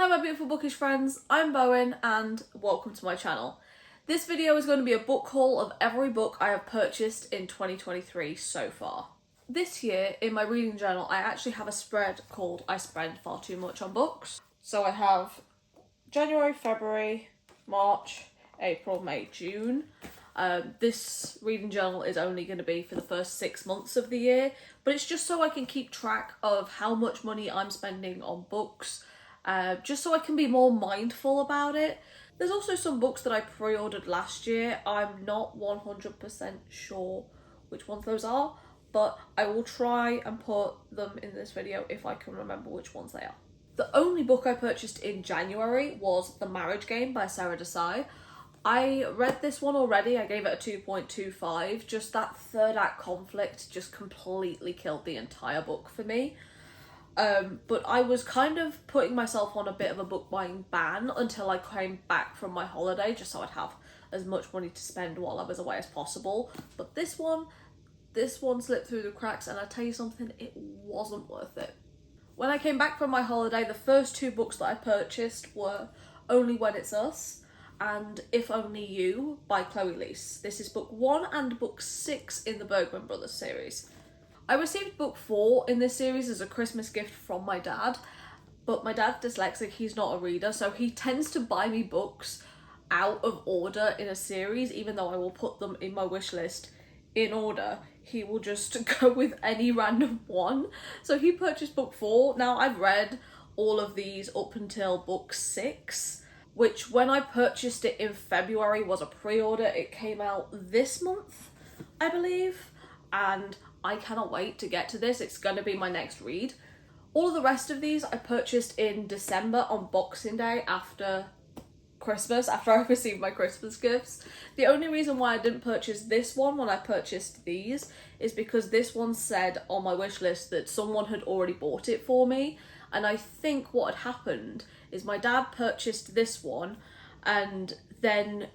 Hi my beautiful bookish friends, I'm Bowen and welcome to my channel. This video is going to be a book haul of every book I have purchased in 2023 so far. This year in my reading journal I actually have a spread called I Spend Far Too Much on Books. So I have January, February, March, April, May, June. This reading journal is only going to be for the first 6 months of the year, but it's just so I can keep track of how much money I'm spending on books. Just so I can be more mindful about it. There's also some books that I pre-ordered last year. I'm not 100% sure which ones those are, but I will try and put them in this video if I can remember which ones they are. The only book I purchased in January was The Marriage Game by Sarah Desai. I read this one already, I gave it a 2.25. Just that third act conflict just completely killed the entire book for me. But I was kind of putting myself on a bit of a book buying ban until I came back from my holiday, just so I'd have as much money to spend while I was away as possible. But this one slipped through the cracks, and I tell you something, it wasn't worth it. When I came back from my holiday, the first two books that I purchased were Only When It's Us and If Only You by Chloe Leese. This is book 1 and book 6 in the Bergman Brothers series. I received book 4 in this series as a Christmas gift from my dad, but my dad's dyslexic, he's not a reader, so he tends to buy me books out of order in a series. Even though I will put them in my wish list in order, he will just go with any random one. So he purchased book 4. Now I've read all of these up until book 6, which when I purchased it in February was a pre-order. It came out this month, I believe, and I cannot wait to get to this. It's going to be my next read. All of the rest of these I purchased in December on Boxing Day after Christmas, after I received my Christmas gifts. The only reason why I didn't purchase this one when I purchased these is because this one said on my wish list that someone had already bought it for me. And I think what had happened is my dad purchased this one and then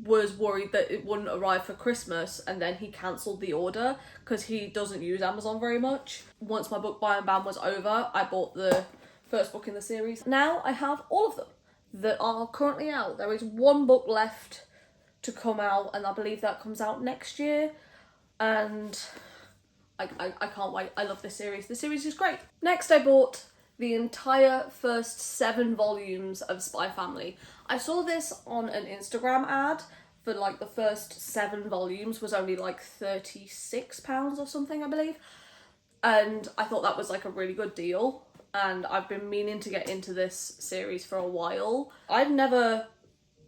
was worried that it wouldn't arrive for Christmas, and then he cancelled the order because he doesn't use Amazon very much. Once my book buying ban was over, I bought the first book in the series. Now I have all of them that are currently out. There is one book left to come out, and I believe that comes out next year, and I can't wait. I love this series. The series is great. Next I bought the entire first 7 volumes of Spy Family. I saw this on an Instagram ad for like the first 7 volumes was only like £36 or something, I believe. And I thought that was like a really good deal. And I've been meaning to get into this series for a while. I've never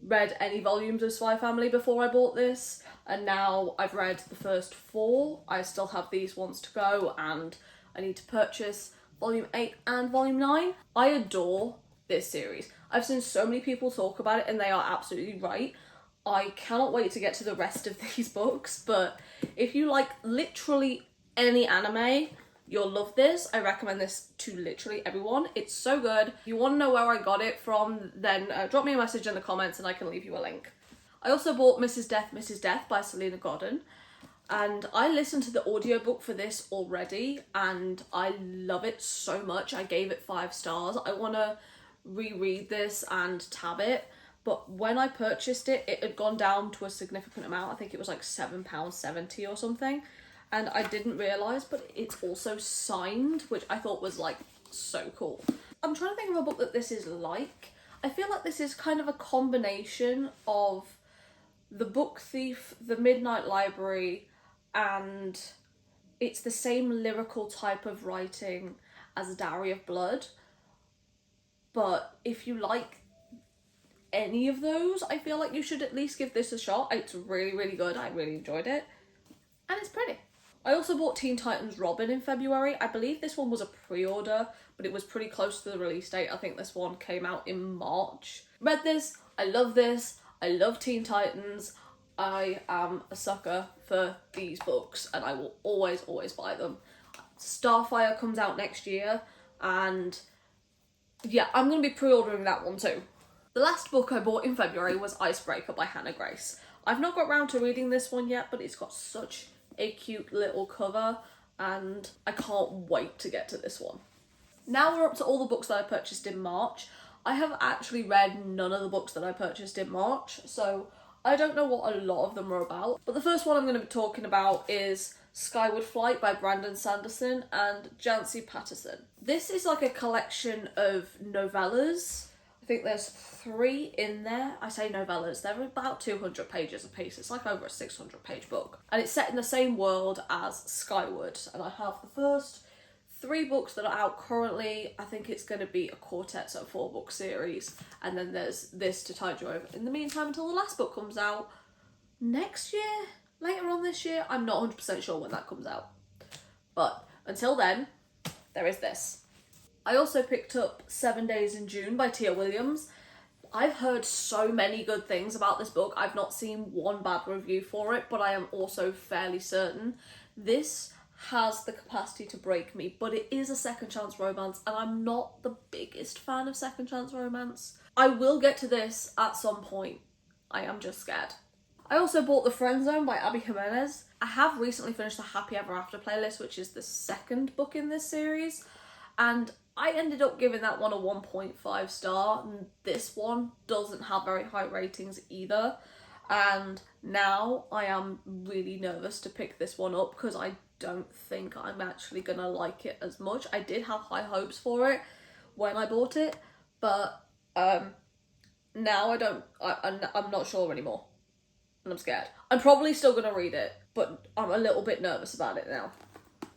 read any volumes of Spy Family before I bought this. And now I've read the first 4. I still have these ones to go, and I need to purchase Volume 8 and Volume 9. I adore this series. I've seen so many people talk about it and they are absolutely right. I cannot wait to get to the rest of these books, but if you like literally any anime, you'll love this. I recommend this to literally everyone. It's so good. If you want to know where I got it from, then drop me a message in the comments and I can leave you a link. I also bought Mrs. Death by Selena Godin. And I listened to the audiobook for this already and I love it so much. I gave it 5 stars. I want to reread this and tab it. But when I purchased it, it had gone down to a significant amount. I think it was like £7.70 or something. And I didn't realise, but it's also signed, which I thought was like so cool. I'm trying to think of a book that this is like. I feel like this is kind of a combination of The Book Thief, The Midnight Library, and it's the same lyrical type of writing as Diary of Blood. But if you like any of those, I feel like you should at least give this a shot. It's really, really good. I really enjoyed it. And it's pretty. I also bought Teen Titans Robin in February. I believe this one was a pre-order, but it was pretty close to the release date. I think this one came out in March. Read this. I love this. I love Teen Titans. I am a sucker for these books and I will always buy them. Starfire comes out next year and yeah, I'm going to be pre-ordering that one too. The last book I bought in February was Icebreaker by Hannah Grace. I've not got round to reading this one yet, but it's got such a cute little cover and I can't wait to get to this one. Now we're up to all the books that I purchased in March. I have actually read none of the books that I purchased in March, so I don't know what a lot of them are about. But the first one I'm going to be talking about is Skyward Flight by Brandon Sanderson and Jancy Patterson. This is like a collection of novellas. I think there's 3 in there. I say novellas, they're about 200 pages a piece. It's like over a 600-page book. And it's set in the same world as Skyward. And I have the first 3 books that are out currently. I think it's going to be a quartet, so a 4-book series. And then there's this to tide you over in the meantime until the last book comes out next year, later on this year. I'm not 100% sure when that comes out. But until then, there is this. I also picked up 7 Days in June by Tia Williams. I've heard so many good things about this book. I've not seen one bad review for it, but I am also fairly certain this has the capacity to break me, but it is a second chance romance, and I'm not the biggest fan of second chance romance. I will get to this at some point. I am just scared. I also bought The Friend Zone by Abby Jimenez. I have recently finished the Happy Ever After playlist, which is the second book in this series, and I ended up giving that one a 1.5 star, and this one doesn't have very high ratings either. And now I am really nervous to pick this one up because I don't think I'm actually gonna like it as much. I did have high hopes for it when I bought it, but now I'm not sure anymore, and I'm scared. I'm probably still gonna read it, but I'm a little bit nervous about it now,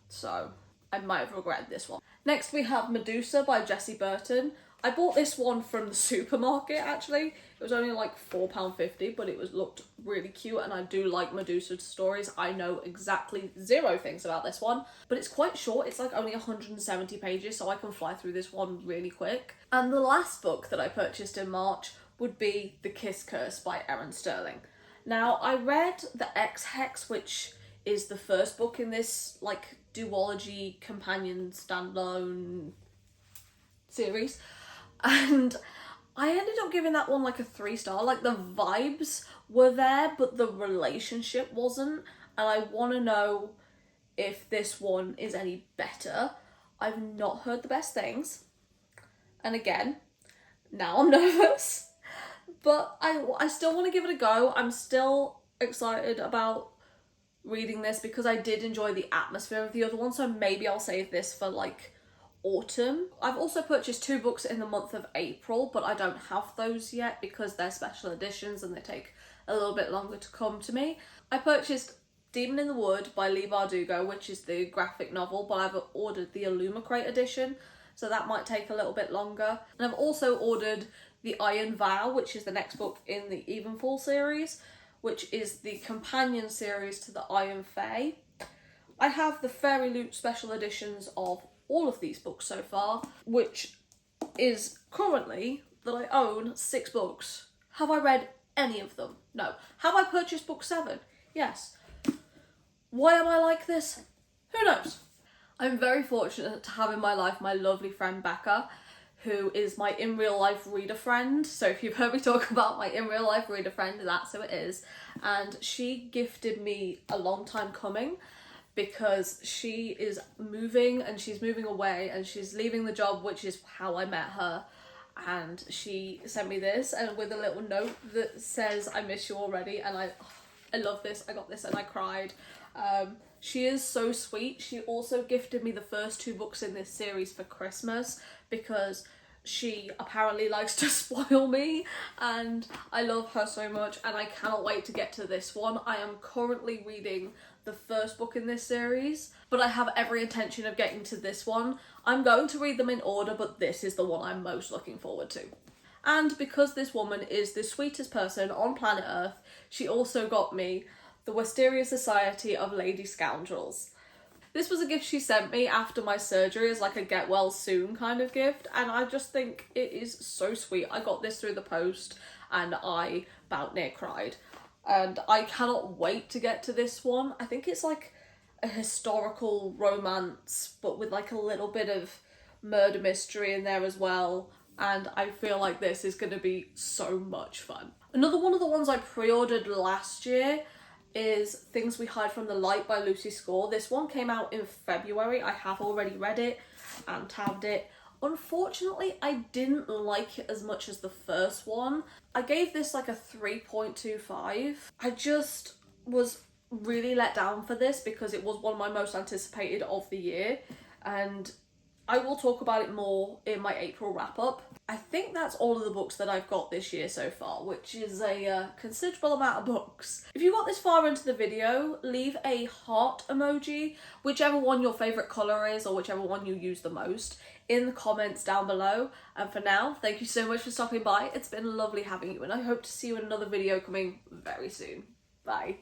so I might have regretted this one. Next we have Medusa by Jessie Burton. I bought this one from the supermarket actually. It was only like £4.50, but it looked really cute, and I do like Medusa stories. I know exactly 0 things about this one, but it's quite short. It's like only 170 pages, so I can fly through this one really quick. And the last book that I purchased in March would be The Kiss Curse by Erin Sterling. Now, I read The X-Hex, which is the first book in this like duology companion standalone series, and I ended up giving that one like a 3 star. Like, the vibes were there, but the relationship wasn't, and I want to know if this one is any better. I've not heard the best things, and again, now I'm nervous, but I still want to give it a go. I'm still excited about reading this because I did enjoy the atmosphere of the other one, so maybe I'll save this for like autumn. I've also purchased 2 books in the month of April, but I don't have those yet because they're special editions and they take a little bit longer to come to me. I purchased Demon in the Wood by Leigh Bardugo, which is the graphic novel, but I've ordered the Illumicrate edition, so that might take a little bit longer. And I've also ordered The Iron Vow, which is the next book in the Evenfall series, which is the companion series to the Iron Fae. I have the Fairy Loot special editions of all of these books so far, which is currently that I own 6 books. Have I read any of them? No. Have I purchased book 7? Yes. Why am I like this? Who knows? I'm very fortunate to have in my life my lovely friend Becca, who is my in real life reader friend. So if you've heard me talk about my in real life reader friend, that's who it is. And she gifted me a long time coming because she is moving, and she's moving away, and she's leaving the job, which is how I met her. And she sent me this, and with a little note that says, "I miss you already," and I love this. I got this and I cried. She is so sweet. She also gifted me the first 2 books in this series for Christmas because she apparently likes to spoil me, and I love her so much, and I cannot wait to get to this one. I am currently reading the first book in this series, but I have every intention of getting to this one. I'm going to read them in order, but this is the one I'm most looking forward to. And because this woman is the sweetest person on planet Earth, she also got me the Wisteria Society of Lady Scoundrels. This was a gift she sent me after my surgery as like a get well soon kind of gift, and I just think it is so sweet. I got this through the post and I about near cried, and I cannot wait to get to this one. I think it's like a historical romance, but with like a little bit of murder mystery in there as well, and I feel like this is going to be so much fun. Another one of the ones I pre-ordered last year is Things We Hide from the Light by Lucy Score. This one came out in February. I have already read it and tabbed it. Unfortunately, I didn't like it as much as the first one. I gave this like a 3.25. I just was really let down for this because it was one of my most anticipated of the year, and I will talk about it more in my April wrap up. I think that's all of the books that I've got this year so far, which is a considerable amount of books. If you got this far into the video, leave a heart emoji, whichever one your favourite colour is or whichever one you use the most, in the comments down below. And for now, thank you so much for stopping by. It's been lovely having you, and I hope to see you in another video coming very soon. Bye.